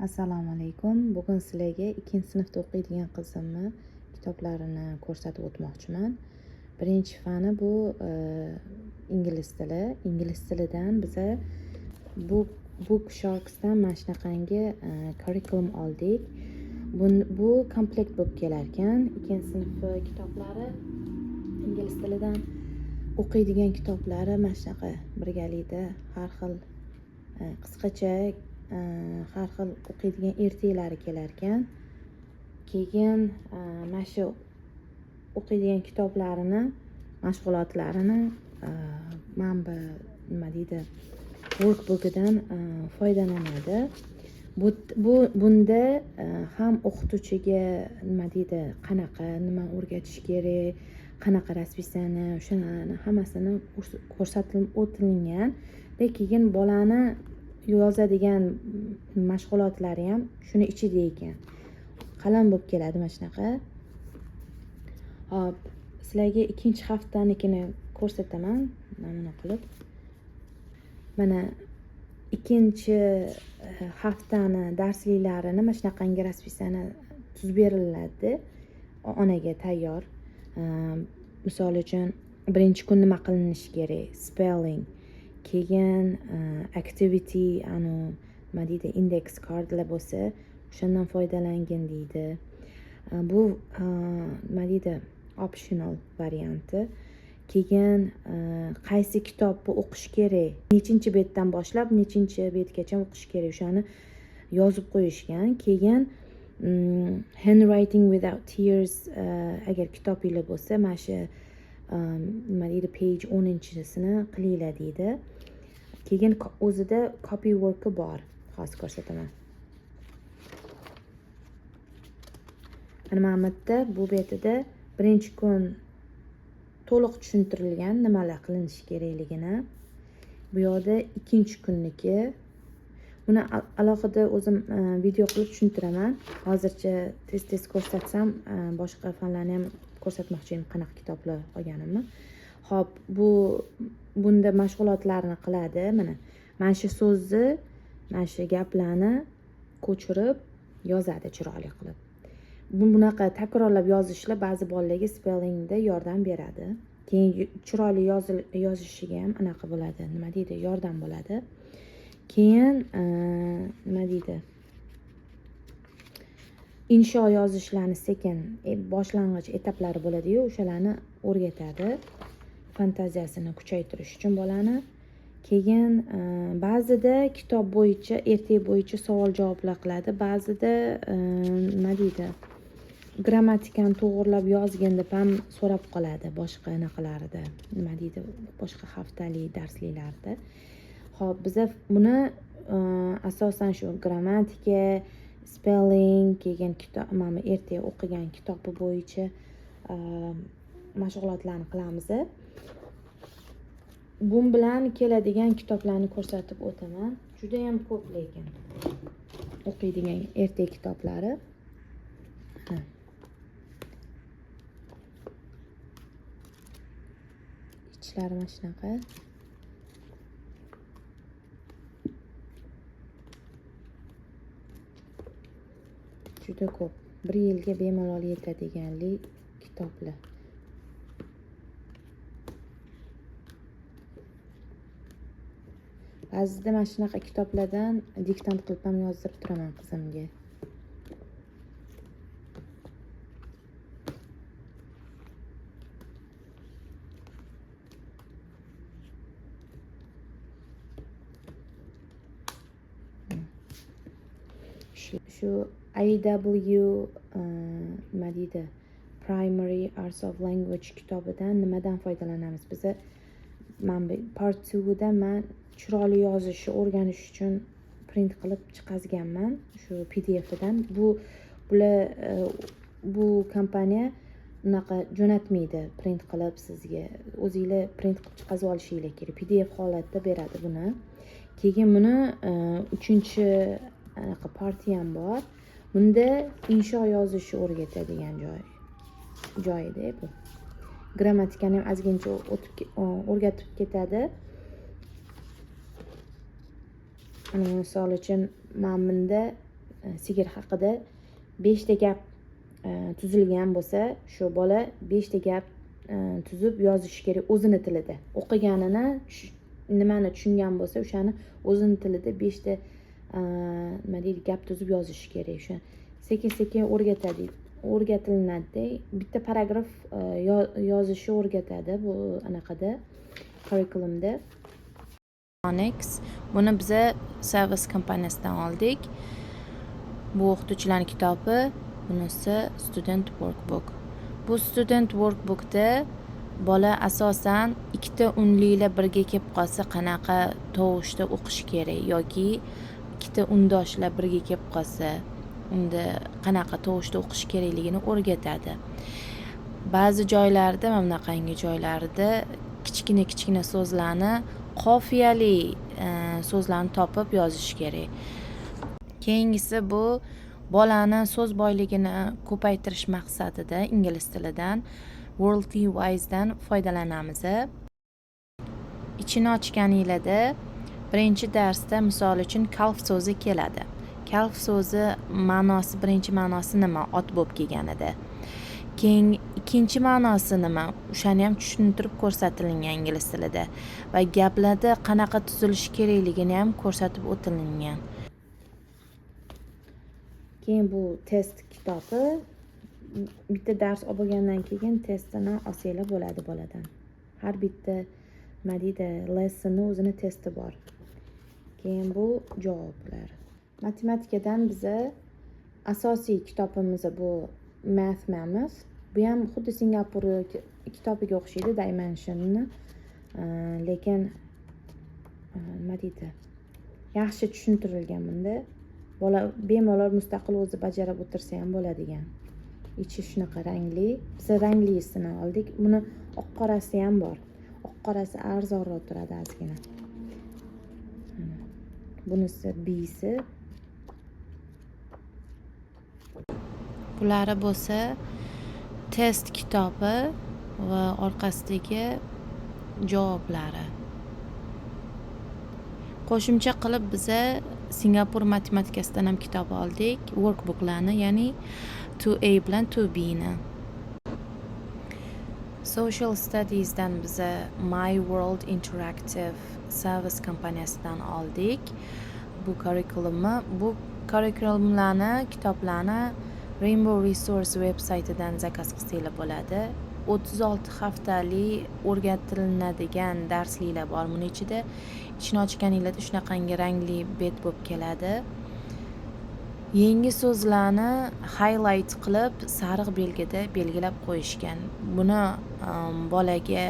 Assalomu alaykum. Bugun sizlarga 2-sinfda o'qiydigan qizimni kitoblarini ko'rsatib o'tmoqchiman. Birinchi fani bu ingliz tili. Ingliz tilidan biza Booksharksdan mana shunaqangi curriculum oldik. Bu komplekt bo'lib kelar ekan. 2-sinf kitoblari ingliz tilidan o'qiydigan kitoblari mana shunaqa birgalikda har xil qisqacha har xil o'qiydigan ertaklari kelar ekan. Keyin mana shu o'qiydigan kitoblarini, mashg'ulotlarini mana bu workbookidan foydalanadi. Bunda ham o'qituvchiga nima o'rgatish kerak, qanaqa raspисание, o'shalarni hammasini ko'rsatib o'tilgan. Keyin bolani yozadigan mashg'ulotlari ham shuni ichida ekan. Qalam bo'lib keladi mana shunaqa. Hop, sizlarga ikkinchi haftanikini ko'rsataman namuna qilib. Mana ikkinchi haftani darsliklarini mana shunaqangi raspисание tuzib beriladi onaga tayyor. Misol uchun birinchi kun nima qilinishi kerak, spelling, keyin activity nima deydi, index cardlar bo'lsa o'shandan foydalangin deydi. Bu nima deydi, optional varianti. Keyin qaysi kitobni o'qish kerak, nechinchi betdan boshlab nechinchi betgacha o'qish kerak, o'shani yozib qo'yishgan. Keyin handwriting without tears, agar kitobinglar bo'lsa mana shu nima deydi, page 10-sini qilinglar deydi. Keyin o'zida copy work bor. Hozir ko'rsataman. Mana bu betida birinchi kun to'liq tushuntirilgan nimalar qilinishi kerakligini. Bu yoqda ikkinchi kunniki. Buni alohida o'zim video qilib tushuntiraman. Hozircha tez ko'rsatsam, boshqa fanlarni ham ko'rsatmoqchi edim, qanaqa kitoblar olganimni. Xo'p, bunda mashg'ulotlarni qiladi. Mana shu so'zni, mana shu gaplarni ko'chirib yozadi chiroyli qilib. Bunaqa takrorlab yozishlar ba'zi bolalarga spellingda yordam beradi. Keyin chiroyli yozishiga ham anaqa bo'ladi, nima deydi, yordam bo'ladi. Keyin nima deydi, insho yozishlarni sekin boshlang'ich etaplari bo'ladi-yu, o'shalarni o'rgatadi. Fantaziyasini kuchaytirish uchun bolani. Keyin ba'zida kitob bo'yicha, ertak bo'yicha savol-javoblar qiladi. Ba'zida nima deydi, grammatikani to'g'rilab yozgin deb ham so'rab qoladi boshqa anaqalarida. Nima deydi, boshqa haftalik darsliklarda. Xo'p, biz buni asosan shu grammatika, spelling, keyin kitob, mana ertaga o'qigan kitobi bo'yicha mashg'ulotlarni qilamiz. Bu bilan keladigan kitoblarni ko'rsatib o'taman. Juda ham ko'p lekin o'qiydigan ertak kitoblari. Ichlari mana shunaqa. Juda ko'p. 1 yilga bemalol yetadiganli kitoblar. Ba'zida mana shunaqa kitoblardan diktant qilib ham yozdirib turaman qizimga. Shu IW nima deydi, Primary Arts of Language kitobidan nimadan foydalanamiz? Biz part 2da men chiroyli yozishni o'rganish uchun print qilib chiqazganman shu PDFdan. Bu kompaniya unaqa jo'natmaydi, print qilib sizga. O'zingizlar print qilib chiqazib olishinglar kerak. PDF holatda beradi buni. Keyin buni 3-chi partiya ham bor. Bunda insho yozishni o'rgatadigan joyida bu. Grammatikani ham ozgincha o'rgatib ketadi. Misol uchun men bunda sigir haqida 5 ta gap tuzilgan bo'lsa, shu bola 5 ta gap tuzib yozishi kerak o'zini tilida. O'qiganini, nimani tushungan bo'lsa, o'shani o'zini tilida 5 ta nima deydi, gap tuzib yozishi kerak. O'sha sekin-sekin o'rgatilinadi. Bitta paragraf yozishni o'rgatadi bu anaqada, curriculumda. Onyx, buni biz Service kompaniyasidan oldik. Bu o'qituvchilarning kitobi, bunisi Student Workbook. Bu Student Workbookda bola asosan ikkita unlilar birga kelib qolsa qanaqa tovushda o'qish kerak yoki ikkita undoshlar birga kelib qolsa unda qanaqa tovushda o'qish kerakligini o'rgatadi. Ba'zi joylarda, mana bunaqangi joylarda kichkina so'zlarni, qofiyali so'zlarni topib yozish kerak. Keyingisi bu bolani so'z boyligini ko'paytirish maqsadida ingliz tilidan WorldlyWise'dan foydalanamiz. Ichini ochganingizda birinchi darsda misol uchun calf so'zi keladi. Calf so'zi ma'nosi, birinchi ma'nosi nima? Ot bo'lib kelganida. Keyin ikkinchi ma'nosi nima? O'shani ham tushuntirib ko'rsatilgan ingliz tilida va gaplarda qanaqa tuzilishi kerakligini ham ko'rsatib o'tilgan. Keyin bu test kitobi. Bitta dars olib bo'lgandan keyin testini olsanglar bo'ladi boladan. Har bitta nima deydi, lessonni o'zini testi bor. Keyin bu javoblar. Matematikadan biza asosiy kitobimiz bu Math Mammoth. Bu ham xuddi Singapur kitobiga o'xshaydi, Dimensionni. Lekin nima deydi, yaxshi tushuntirilgan bunda. Bola bemalol mustaqil o'zi bajarib o'tirsa ham bo'ladigan. Ichi shunaqa rangli. Biz ranglisini oldik. Buni oq qorasi ham bor. Oq qorasi arzonroq turadi ozgina. Bunisi B'si. Bulari bo'lsa test kitobi va orqasidagi javoblari. Qo'shimcha qilib biza Singapur matematikasidan ham kitob oldik, workbooklarni, ya'ni 2A bilan 2B ni. Social Studies'dan biza My World Interactive Service kompaniyasidan oldik. Bu curriculumlarni, kitoblarni Rainbow Resource websaytidan zakaz qilsanglar bo'ladi. 36 haftalik o'rgatilinadigan darsliklar bor buning ichida. Ichini ochganingizda shunaqangi rangli bet bo'lib keladi. Yangi so'zlarni highlight qilib sariq belgida belgilab qo'yishgan. Buni bolaga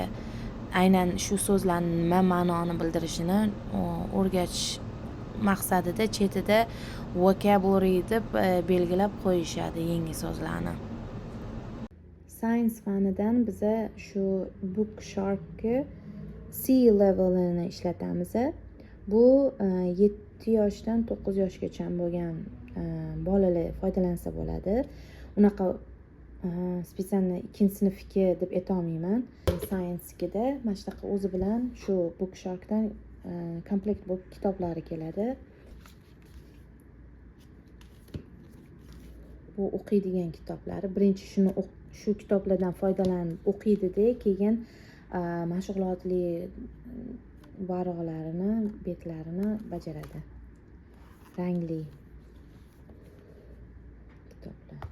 aynan shu so'zlarning nima ma'noni bildirishini o'rgatish maqsadida chetida vocabulary deb belgilab qo'yishadi yangi so'zlarni. Science fanidan biza shu Bookshark'ga C levelini ishlatamiz. Bu 7 yoshdan 9 yoshgacha bo'lgan bolalar foydalansa bo'ladi. Unaqa spesialni 2-sinfniki deb aytolmayman. Science-da mana shunaqa o'zi bilan shu Bookshark'dan komplekt bo'lib kitoblari keladi. Bu o'qiydigan kitoblari. Birinchi shu kitoblardan foydalanib o'qiydida, keyin mashg'ulotli varaqlarini, betlarini bajaradi. Rangli kitoblar.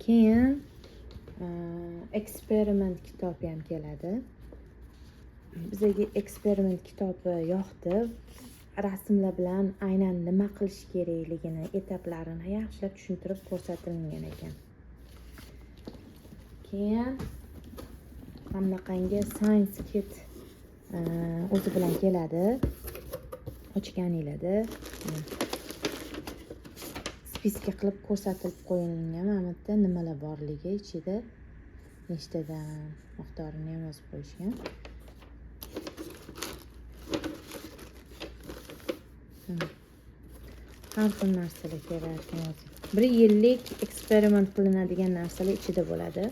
Keyin eksperiment kitobi ham keladi. Bizga eksperiment kitobi yoqdi. Rasmlar bilan aynan nima qilish kerakligini, etaplarini yaxshilab tushuntirib ko'rsatilgan ekan. Keyin hamnaqangi science kit o'zi bilan keladi. Ochganingizda spiska qilib ko'rsatilib qo'yilgan mana bu yerda nimalar borligi, ichida nechtadan miqdorini ham yozib qo'yishgan. Har xil narsalar kerak. 1 yillik eksperiment qilinadigan narsalar ichida bo'ladi.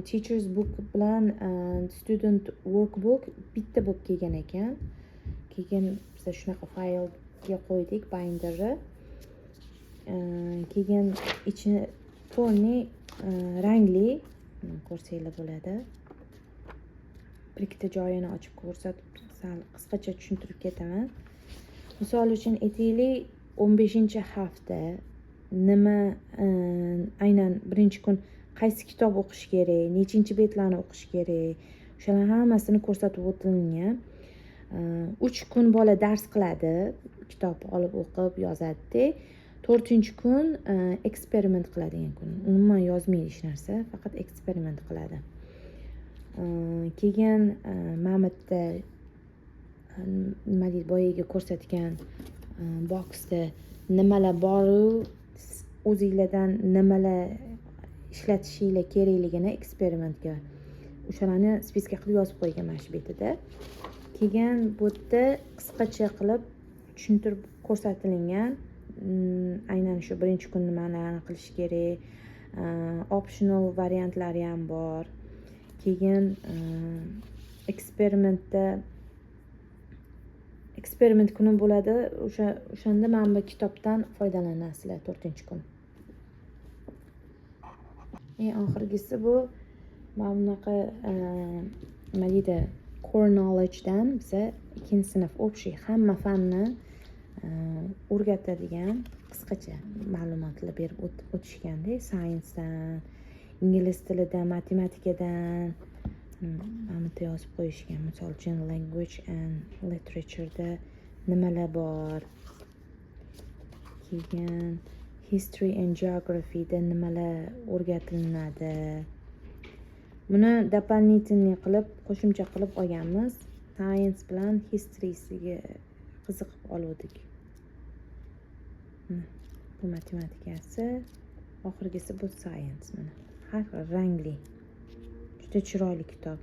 teachers book bilan student workbook bitta bo'lib kelgan ekan. Keyin biz shunaqa faylga qo'ydik binderni. Keyin ichi to'rni rangli ko'rsanglar bo'ladi. Bir ikkita joyini ochib ko'rsatib, sal qisqacha tushuntirib ketaman. Misol uchun aytaylik, 15-hafta nima aynan birinchi kun qaysi kitob o'qish kerak, nechinchi betlarni o'qish kerak, o'shalar hammasini ko'rsatib o'tilgan. 3 kun bola dars qiladi, kitob olib o'qib yozadi. 4-kun eksperiment qiladigan kun. Umuman yozmaydi hech narsa, faqat eksperiment qiladi. Keyin mana bu yerda nima deydi, boyaga ko'rsatgan boksda nimalar boru, o'zingizlardan nimalar ishlatishinglar kerakligini eksperimentga o'shalarni spiska qilib yozib qo'ygan mana shu betida. Keyin bu yerda qisqacha qilib tushuntirib ko'rsatilgan, aynan shu birinchi kun nimalarni qilish kerak, optional variantlari ham bor. Keyin eksperiment kuni bo'ladi. O'shanda mana bu kitobdan foydalanasizlar 4-kun. Eng oxirgisi bu mana bunaqa nima deydi, core knowledgedan biza 2-sinf общий hamma fanni o'rgatadigan qisqacha ma'lumotlar berib o'tishganda, sciencedan, ingliz tilidan, matematikadan mana bu yozib qo'yishgan. Misol uchun language and literatureda nimalar bor. Keyin history and geographyda nimalar o'rgatilinadi. Buni дополнительный qilib, qo'shimcha qilib olganmiz. Science bilan historysiga qiziqib oldik. Bu matematikasi, oxirgisi bu science mana. Har xil rangli. Juda chiroyli kitob.